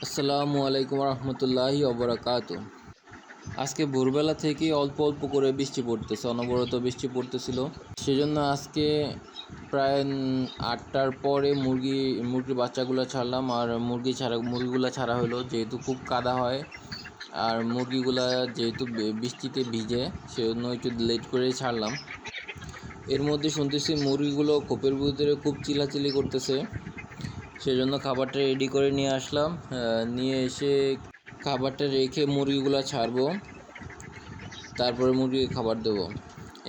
আসসালামু আলাইকুম রহমতুল্লাহি ওবরাকাতু। আজকে ভোরবেলা থেকে অল্প অল্প করে বৃষ্টি পড়তেছে, অনবরত বৃষ্টি পড়তেছিল। সেজন্য আজকে প্রায় 8টার পরে মুরগির বাচ্চাগুলো ছাড়লাম। আর মুরগিগুলো ছাড়া হলো, যেহেতু খুব কাদা হয় আর মুরগিগুলা যেহেতু বৃষ্টিতে ভিজে, সেজন্য একটু লেট করেই ছাড়লাম। এর মধ্যে শুনতেছি মুরগিগুলো খোপের ভিতরে খুব চিল্লাচিল্লি করতেছে। সেজন্য খাবারটা রেডি করে নিয়ে আসলাম। নিয়ে এসে খাবারটা রেখে মুরগিগুলো ছাড়বো, তারপরে মুরগিকে খাবার দেবো।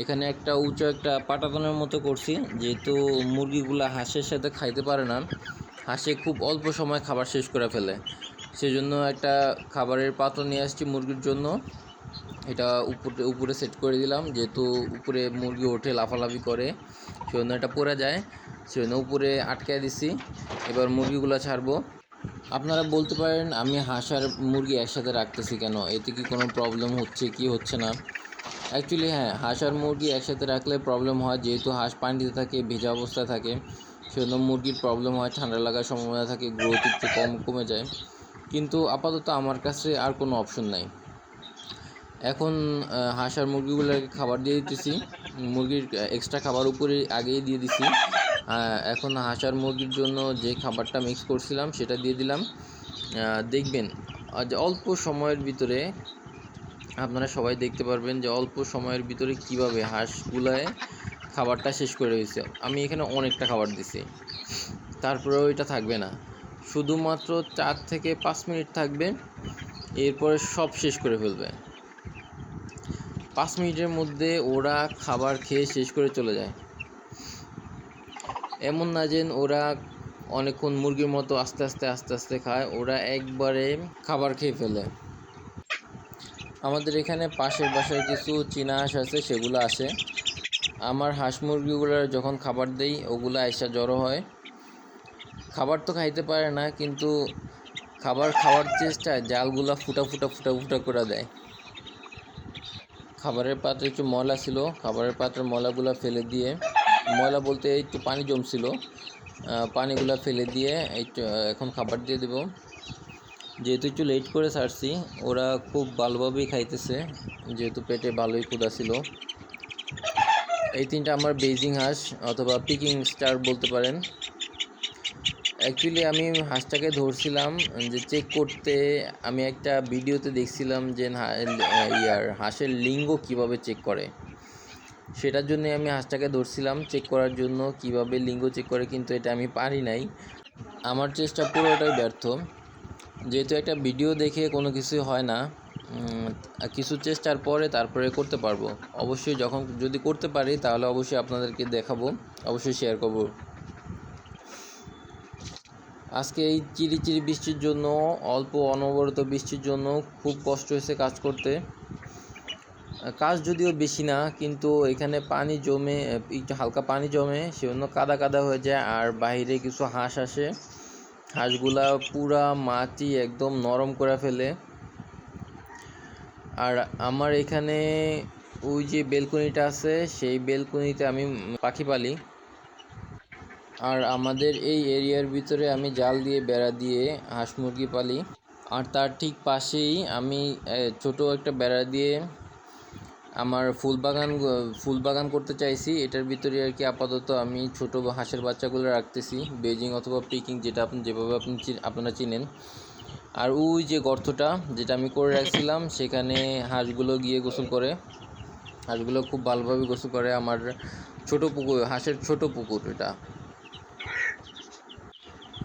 এখানে একটা উঁচু একটা পাটাতনের মতো করছি, যেহেতু মুরগিগুলো হাঁসের সাথে খাইতে পারে না। হাঁসে খুব অল্প সময় খাবার শেষ করে ফেলে, সেজন্য একটা খাবারের পাত্র নিয়ে আসছি মুরগির জন্য। এটা উপরে সেট করে দিলাম, যেহেতু উপরে মুরগি ওঠে, লাফালাফি করে, সেজন্য এটা পড়ে যায়, সেজন্য উপরে আটকায় দিছি। এবার মুরগিগুলো ছাড়বো। আপনারা বলতে পারেন আমি হাঁস আর মুরগি একসাথে রাখতেছি কেন, এতে কি কোনো প্রবলেম হচ্ছে কি হচ্ছে না? অ্যাকচুয়ালি হ্যাঁ, হাঁস আর মুরগি একসাথে রাখলে প্রবলেম হয়, যেহেতু হাঁস পানিতে থাকে, ভেজা অবস্থায় থাকে, সেজন্য মুরগির প্রবলেম হয়, ঠান্ডা লাগার সম্ভাবনা থাকে, গ্রোথ একটু কমে যায়। কিন্তু আপাতত আমার কাছে আর কোনো অপশন নাই। এখন হাঁস আর মুরগিগুলোকে খাবার দিয়ে দিতেছি। মুরগির এক্সট্রা খাবার উপরে আগেই দিয়ে দিছি। এখন হাঁস আর মুরগির জন্য যে খাবারটা মিক্স করছিলাম সেটা দিয়ে দিলাম। দেখবেন যে অল্প সময়ের ভিতরে আপনারা সবাই দেখতে পারবেন যে অল্প সময়ের ভিতরে কিভাবে হাঁসগুলায় খাবারটা শেষ করে হয়েছে। আমি এখানে অনেকটা খাবার দিছি, তারপরেও এটা থাকবে না, শুধুমাত্র 4 থেকে 5 মিনিট থাকবে, এরপরে সব শেষ করে ফেলবে। 5 মিনিটের মধ্যে ওরা খাবার খেয়ে শেষ করে চলে যায়। এমন না যে ওরা অনেকক্ষণ মুরগির মতো আস্তে আস্তে খায়, ওরা একবারে খাবার খেয়ে ফেলে। আমাদের এখানে পাশের বাসায় কিছু চীনা হাঁস আছে, সেগুলো আসে। আমার হাঁস মুরগিগুলোর যখন খাবার দেই, ওগুলো আইসা জড়ো হয়। খাবার তো খাইতে পারে না, কিন্তু খাবার খাওয়ার চেষ্টায় জালগুলা ফুটা করে দেয়। খাবারের পাত্রে একটু ময়লা ছিল, খাবারের পাত্রের ময়লাগুলো ফেলে দিয়ে, ময়লা বলতে একটু পানি জমছিল, পানিগুলো ফেলে দিয়ে একটু এখন খাবার দিয়ে দেব। যেহেতু একটু লেট করে ছাড়ছি, ওরা খুব ভালোভাবেই খাইতেছে, যেহেতু পেটে ভালোই ক্ষুধা ছিল। এই 3টা আমার বেজিং হাঁস অথবা পিকিং স্টার বলতে পারেন। অ্যাকচুয়ালি আমি হাঁসটাকে ধরছিলাম যে চেক করতে, আমি একটা ভিডিওতে দেখছিলাম যে হাঁসের লিঙ্গ কিভাবে চেক করে, সেটার জন্যই আমি হাঁসটাকে ধরছিলাম চেক করার জন্য কিভাবে লিঙ্গ চেক করে, কিন্তু এটা আমি পারি নাই। আমার চেষ্টা পুরোটাই ব্যর্থ, যেহেতু একটা ভিডিও দেখে কোনো কিছু হয় না। কিছু চেষ্টার পরে তারপরে করতে পারবো। অবশ্যই যদি করতে পারি তাহলে অবশ্যই আপনাদেরকে দেখাবো, অবশ্যই শেয়ার করব। আজকে এই চিরিচিরি বৃষ্টির জন্য, অল্প অনবরত বৃষ্টির জন্য খুব কষ্ট হয়েছে কাজ করতে। কাজ যদিও বেশি না, কিন্তু এখানে পানি জমে, একটু হালকা পানি জমে, সেজন্য কাদা হয়ে যায়। আর বাইরে কিছু হাঁস আসে, হাঁসগুলা পুরা মাটি একদম নরম করে ফেলে। আর আমার এখানে ওই যে বেলকনিটা আছে, সেই বেলকনিতে আমি পাখি পালি। আর আমাদের এই এরিয়ার ভিতরে আমি জাল দিয়ে, বেড়া দিয়ে হাঁস মুরগি পালি। আর তার ঠিক পাশেই আমি ছোট একটা বেড়া দিয়ে আমার ফুল বাগান করতে চাইছি। এটার ভিতরে আর কি আপাতত আমি ছোট হাঁসের বাচ্চাগুলো রাখতেছি, বেজিং অথবা পিকিং, যেটা যেভাবে আপনারা চিনেন। আর ওই যে গর্তটা যেটা আমি করে রাখছিলাম, সেখানে হাঁসগুলো গিয়ে গোসল করে। হাঁসগুলো খুব ভালোভাবে গোসল করে। আমার ছোট পুকুর, হাঁসের ছোট পুকুর এটা।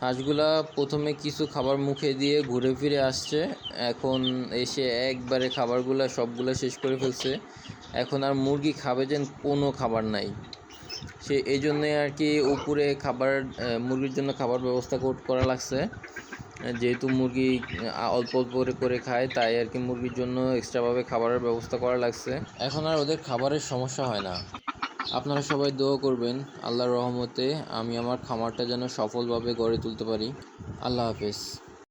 হাঁসগুলা প্রথমে কিছু খাবার মুখে দিয়ে ঘুরে ফিরে আসছে, এখন এসে একবারে খাবারগুলো সবগুলো শেষ করে ফেলছে। এখন আর মুরগি খাবে যেন কোনো খাবার নাই, এই জন্যে আর কি উপরে মুরগির জন্য খাবার ব্যবস্থা করা লাগছে। যেহেতু মুরগি অল্প করে খায়, তাই আর কি মুরগির জন্য এক্সট্রাভাবে খাবারের ব্যবস্থা করা লাগছে। এখন আর ওদের খাবারের সমস্যা হয় না। আপনারা সবাই দোয়া করবেন, আল্লাহর রহমতে আমি আমার খামারটা যেন সফলভাবে গড়ে তুলতে পারি। আল্লাহ হাফেজ।